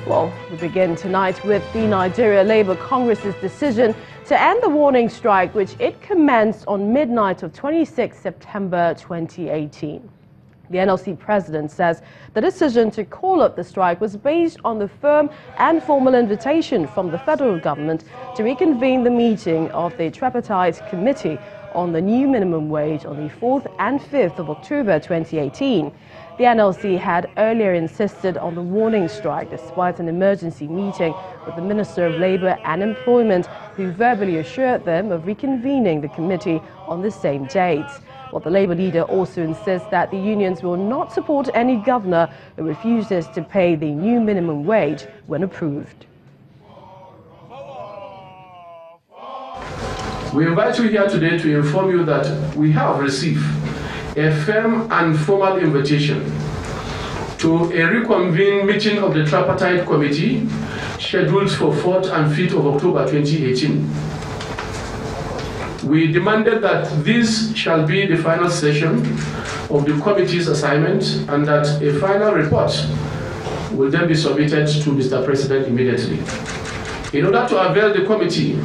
Well, we begin tonight with the Nigeria Labour Congress's decision to end the warning strike, which it commenced on midnight of 26 September 2018. The NLC president says the decision to call up the strike was based on the firm and formal invitation from the federal government to reconvene the meeting of the tripartite committee on the new minimum wage on the 4th and 5th of October 2018. The NLC had earlier insisted on the warning strike despite an emergency meeting with the Minister of Labour and Employment, who verbally assured them of reconvening the committee on the same date. Well, the Labour leader also insists that the unions will not support any governor who refuses to pay the new minimum wage when approved. We invite you here today to inform you that we have received a firm and formal invitation to a reconvened meeting of the tripartite committee scheduled for 4th and 5th of October 2018. We demanded that this shall be the final session of the committee's assignment and that a final report will then be submitted to Mr. President immediately. In order to avail the committee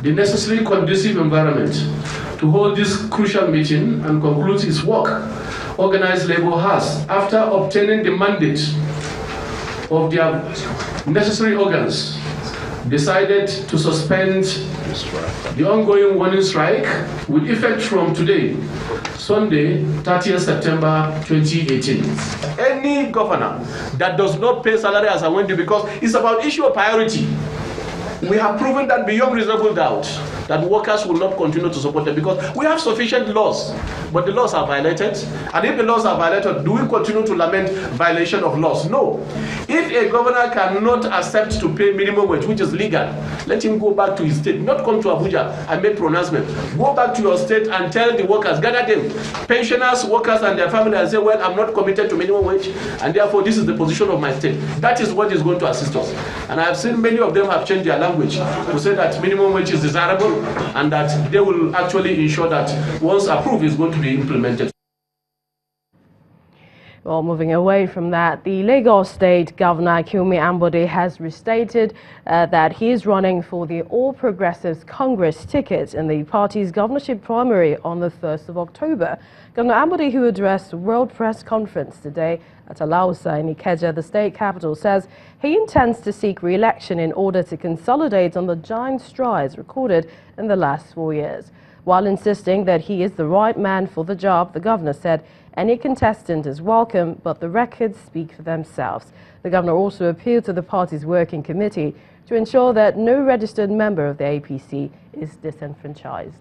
the necessary conducive environment to hold this crucial meeting and conclude its work, organized labor has, after obtaining the mandate of their necessary organs, decided to suspend the ongoing warning strike with effect from today, Sunday, 30th September 2018. Any governor that does not pay salary as a Wendy, because it's about issue of priority. We have proven that beyond reasonable doubt that workers will not continue to support them because we have sufficient laws, but the laws are violated. And if the laws are violated, do we continue to lament violation of laws? No. If a governor cannot accept to pay minimum wage, which is legal, let him go back to his state, not come to Abuja and make pronouncement. Go back to your state and tell the workers, gather them, pensioners, workers and their family, and say, well, I'm not committed to minimum wage, and therefore this is the position of my state. That is what is going to assist us. And I have seen many of them have changed their language to say that minimum wage is desirable and that they will actually ensure that once approved is going to be implemented. Well, moving away from that, the Lagos State Governor Ambode has restated that he is running for the All Progressives Congress ticket in the party's governorship primary on the 1st of October. Governor Ambode, who addressed a World Press Conference today at Alausa in Ikeja, the state capital, says he intends to seek re-election in order to consolidate on the giant strides recorded in the last 4 years. While insisting that he is the right man for the job, the governor said any contestant is welcome, but the records speak for themselves. The governor also appealed to the party's working committee to ensure that no registered member of the APC is disenfranchised.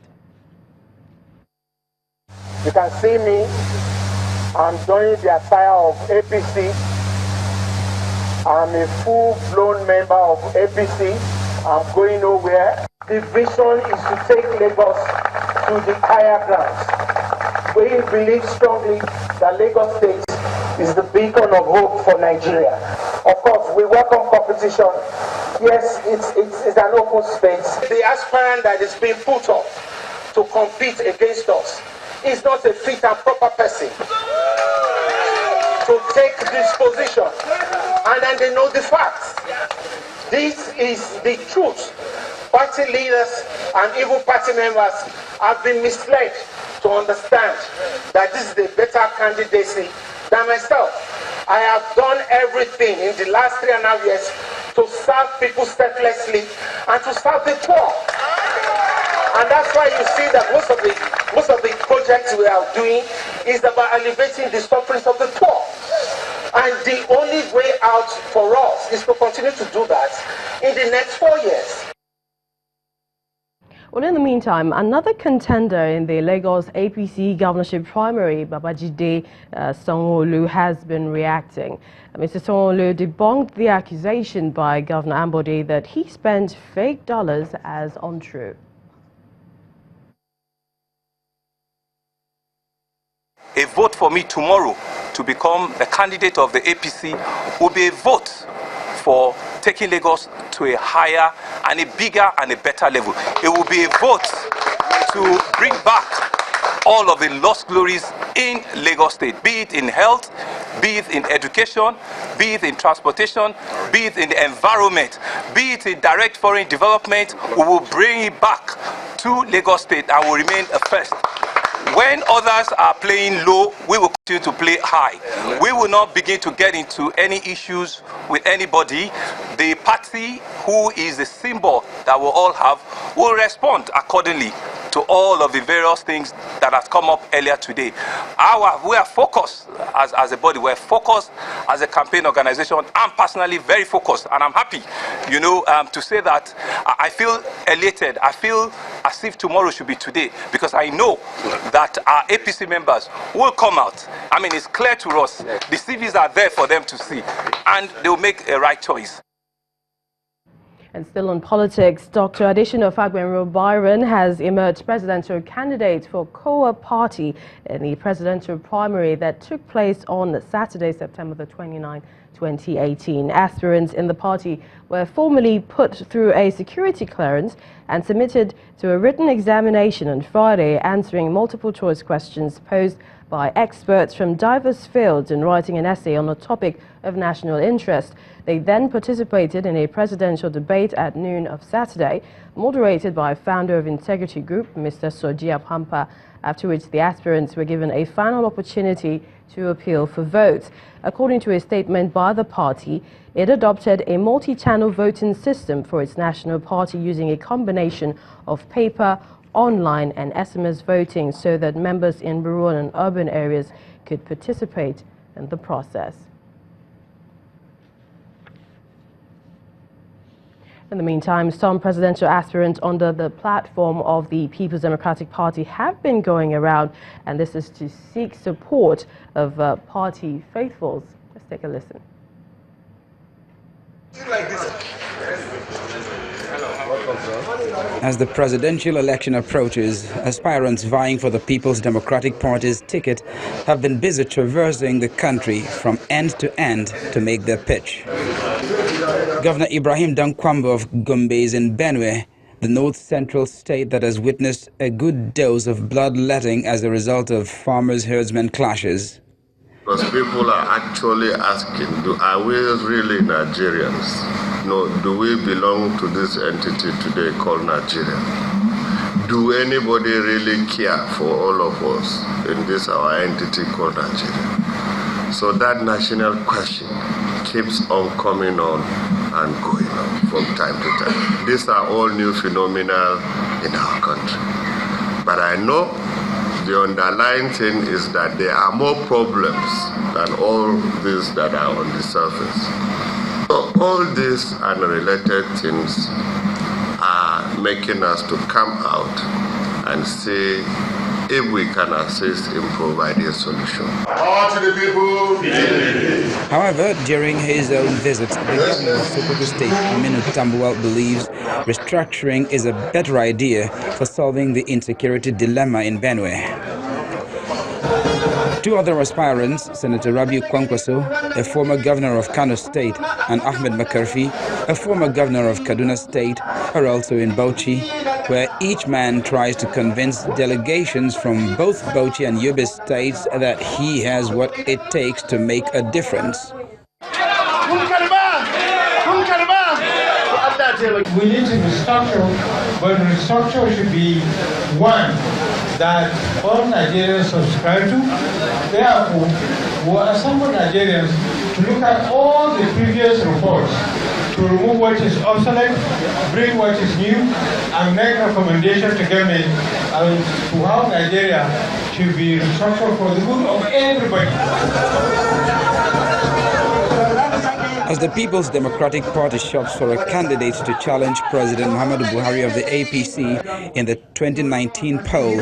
You can see me. I'm joining the attire of APC. I'm a full-blown member of APC. I'm going nowhere. The vision is to take Lagos to the higher grounds. We believe strongly that Lagos State is the beacon of hope for Nigeria. Of course, we welcome competition. Yes, it's an open space. The aspirant that is being put up to compete against us is not a fit and proper person to take this position. And then they know the facts. This is the truth. Party leaders and even party members have been misled to understand that this is the better candidacy than myself. I have done everything in the last 3.5 years to serve people selflessly and to serve the poor. And that's why you see that most of the projects we are doing is about alleviating the sufferings of the poor. And the only way out for us is to continue to do that in the next 4 years. Well, in the meantime, another contender in the Lagos APC governorship primary, Babajide Sanwo-Olu, has been reacting. Mr. Sanwo-Olu debunked the accusation by Governor Ambode that he spent fake dollars as untrue. A vote for me tomorrow to become the candidate of the APC will be a vote for taking Lagos to a higher and a bigger and a better level. It will be a vote to bring back all of the lost glories in Lagos State, be it in health, be it in education, be it in transportation, be it in the environment, be it in direct foreign development. We will bring it back to Lagos State and will remain a first. When others are playing low, we will continue to play high. We will not begin to get into any issues with anybody. The party, who is the symbol that we all have, will respond accordingly to all of the various things that has come up earlier today. We are focused as a body, we're focused as a campaign organization. I'm personally very focused, and I'm happy, to say that I feel elated. I feel as if tomorrow should be today, because I know that our APC members will come out. I mean, it's clear to us. The CVs are there for them to see, and they will make a right choice. And still on politics, Dr. Adesina Fagbenro Byron has emerged presidential candidate for COOP party in the presidential primary that took place on Saturday, September the 29th, 2018. Aspirants in the party were formally put through a security clearance and submitted to a written examination on Friday, answering multiple choice questions posed by experts from diverse fields and writing an essay on a topic of national interest. They then participated in a presidential debate at noon of Saturday, moderated by founder of Integrity Group, Mr. Soji Apampa, after which the aspirants were given a final opportunity to appeal for votes. According to a statement by the party, it adopted a multi-channel voting system for its national party using a combination of paper, online and SMS voting so that members in rural and urban areas could participate in the process. In the meantime, some presidential aspirants under the platform of the People's Democratic Party have been going around, and this is to seek support of party faithfuls. Let's take a listen. As the presidential election approaches, aspirants vying for the People's Democratic Party's ticket have been busy traversing the country from end to end to make their pitch. Governor Ibrahim Dankwambo of Gombe is in Benue, the north-central state that has witnessed a good dose of bloodletting as a result of farmers-herdsmen clashes. Because people are actually asking, are we really Nigerians? No, do we belong to this entity today called Nigeria? Do anybody really care for all of us in this our entity called Nigeria? So that national question keeps on coming on and going on from time to time. These are all new phenomena in our country. But I know the underlying thing is that there are more problems than all these that are on the surface. So all these unrelated things are making us to come out and see if we can assist in providing a solution. All to the people. However, during his own visit, the governor of Sokoto State, Aminu Tambuwal, believes restructuring is a better idea for solving the insecurity dilemma in Benue. Two other aspirants, Senator Rabiu Kwankwaso, a former governor of Kano State, and Ahmed Makarfi, a former governor of Kaduna State, are also in Bauchi, where each man tries to convince delegations from both Bauchi and Yobe states that he has what it takes to make a difference. We need to restructure, but restructure should be one that all Nigerians subscribe to. Therefore, we assemble Nigerians to look at all the previous reports, to remove what is obsolete, bring what is new, and make recommendations to government as to how Nigeria should be restructured for the good of everybody. As the People's Democratic Party shops for a candidate to challenge President Muhammadu Buhari of the APC in the 2019 poll,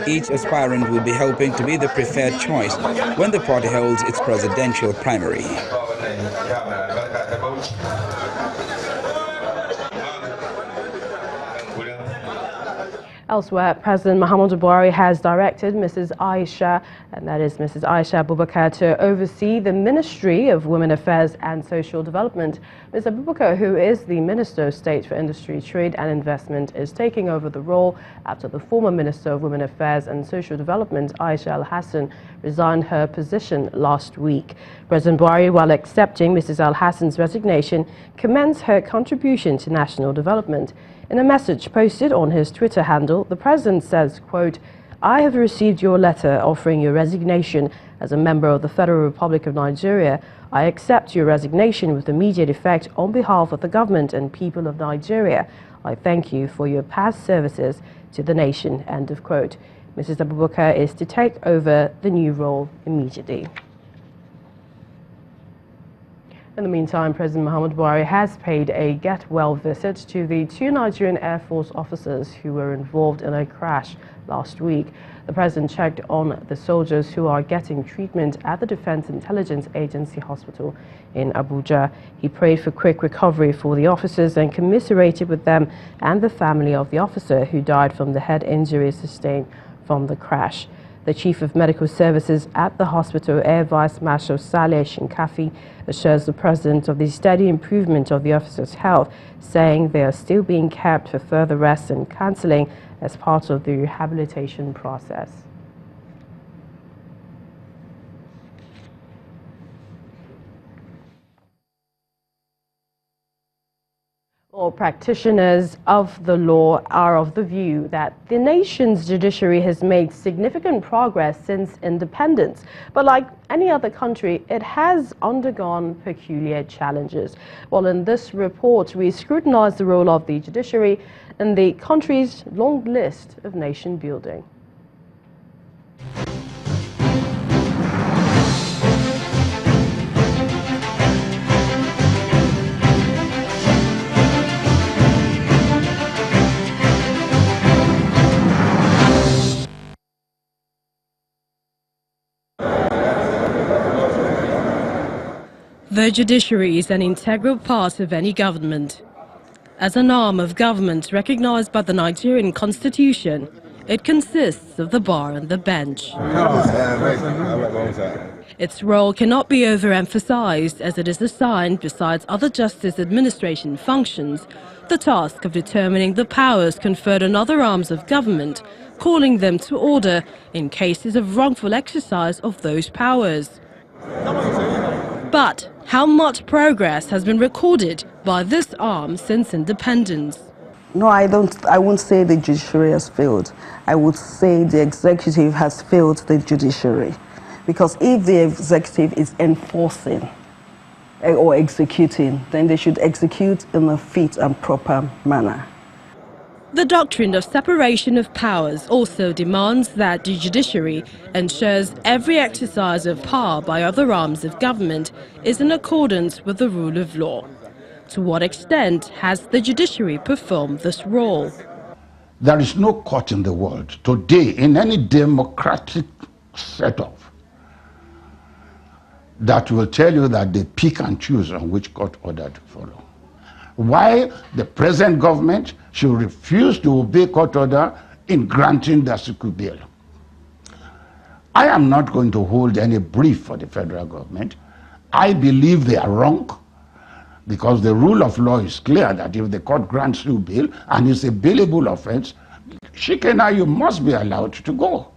each aspirant will be hoping to be the preferred choice when the party holds its presidential primary. Elsewhere, President Muhammadu Buhari has directed Mrs. Aisha and that is Mrs. Aisha Abubakar, to oversee the Ministry of Women Affairs and Social Development. Ms. Abubakar, who is the Minister of State for Industry, Trade and Investment, is taking over the role after the former Minister of Women Affairs and Social Development, Aisha Al-Hassan, resigned her position last week. President Buhari, while accepting Mrs. Al-Hassan's resignation, commends her contribution to national development. In a message posted on his Twitter handle, the President says, quote, "I have received your letter offering your resignation as a member of the Federal Republic of Nigeria. I accept your resignation with immediate effect on behalf of the government and people of Nigeria. I thank you for your past services to the nation." End of quote. Mrs. Abubakar is to take over the new role immediately. In the meantime, President Muhammadu Buhari has paid a get-well visit to the 2 Nigerian Air Force officers who were involved in a crash last week. The President checked on the soldiers who are getting treatment at the Defense Intelligence Agency Hospital in Abuja. He prayed for quick recovery for the officers and commiserated with them and the family of the officer who died from the head injuries sustained from the crash. The Chief of Medical Services at the hospital, Air Vice Marshal Saleh Shinkafi, assures the President of the steady improvement of the officers' health, saying they are still being kept for further rest and counseling as part of the rehabilitation process. All practitioners of the law are of the view that the nation's judiciary has made significant progress since independence. But like any other country, it has undergone peculiar challenges. Well, in this report, we scrutinize the role of the judiciary in the country's long list of nation building. The judiciary is an integral part of any government. As an arm of government recognized by the Nigerian Constitution, it consists of the bar and the bench. Its role cannot be overemphasized as it is assigned, besides other justice administration functions, the task of determining the powers conferred on other arms of government, calling them to order in cases of wrongful exercise of those powers. But how much progress has been recorded by this arm since independence? No, I won't say the judiciary has failed. I would say the executive has failed the judiciary. Because if the executive is enforcing or executing, then they should execute in a fit and proper manner. The doctrine of separation of powers also demands that the judiciary ensures every exercise of power by other arms of government is in accordance with the rule of law. To what extent has the judiciary performed this role? There is no court in the world today in any democratic setup that will tell you that they pick and choose on which court order to follow. Why the present government should refuse to obey court order in granting the COOP bill. I am not going to hold any brief for the federal government. I believe they are wrong because the rule of law is clear that if the court grants you bail and it's a bailable offense, you must be allowed to go.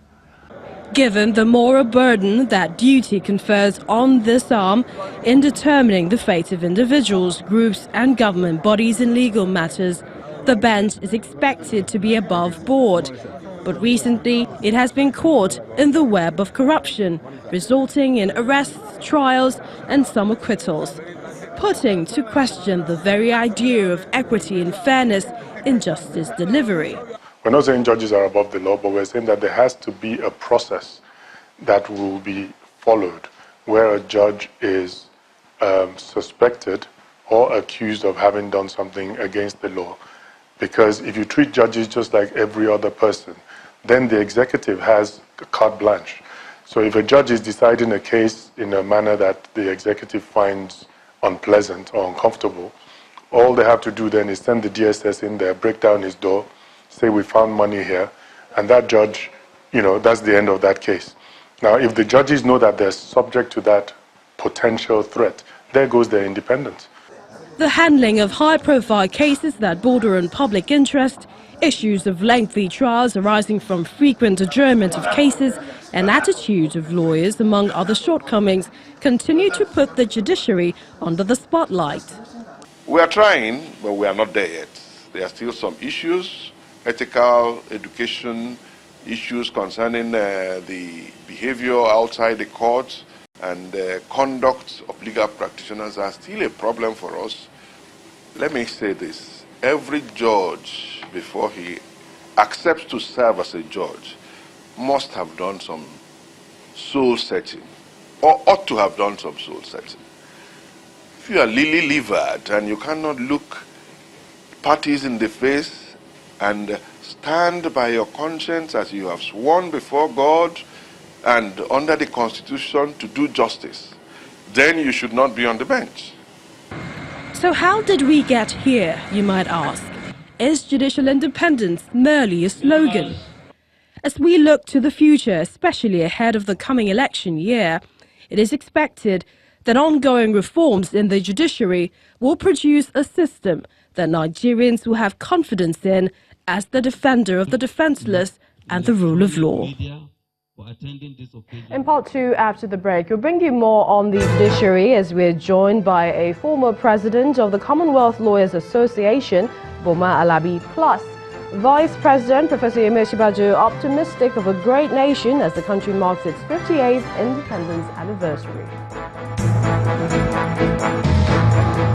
Given the moral burden that duty confers on this arm in determining the fate of individuals, groups and government bodies in legal matters, the bench is expected to be above board. But recently, it has been caught in the web of corruption, resulting in arrests, trials and some acquittals, putting to question the very idea of equity and fairness in justice delivery. We're not saying judges are above the law, but we're saying that there has to be a process that will be followed where a judge is suspected or accused of having done something against the law. Because if you treat judges just like every other person, then the executive has carte blanche. So if a judge is deciding a case in a manner that the executive finds unpleasant or uncomfortable, all they have to do then is send the DSS in there, break down his door, say we found money here, and that judge, that's the end of that case. Now, if the judges know that they're subject to that potential threat, there goes their independence. The handling of high-profile cases that border on public interest, issues of lengthy trials arising from frequent adjournment of cases, and attitudes of lawyers, among other shortcomings, continue to put the judiciary under the spotlight. We are trying, but we are not there yet. There are still some issues, ethical, education, issues concerning the behavior outside the court, and the conduct of legal practitioners are still a problem for us. Let me say this. Every judge, before he accepts to serve as a judge, must have done some soul searching, or ought to have done some soul searching. If you are lily-livered and you cannot look parties in the face and stand by your conscience as you have sworn before God and under the Constitution to do justice, then you should not be on the bench. So how did we get here, you might ask? Is judicial independence merely a slogan? As we look to the future, especially ahead of the coming election year, it is expected that ongoing reforms in the judiciary will produce a system that Nigerians will have confidence in as the defender of the defenseless and the rule of law. In part 2, after the break, we'll bring you more on the judiciary as we're joined by a former president of the Commonwealth Lawyers Association, Boma Alabi, plus Vice President Professor Yemi Osinbajo, optimistic of a great nation as the country marks its 58th independence anniversary.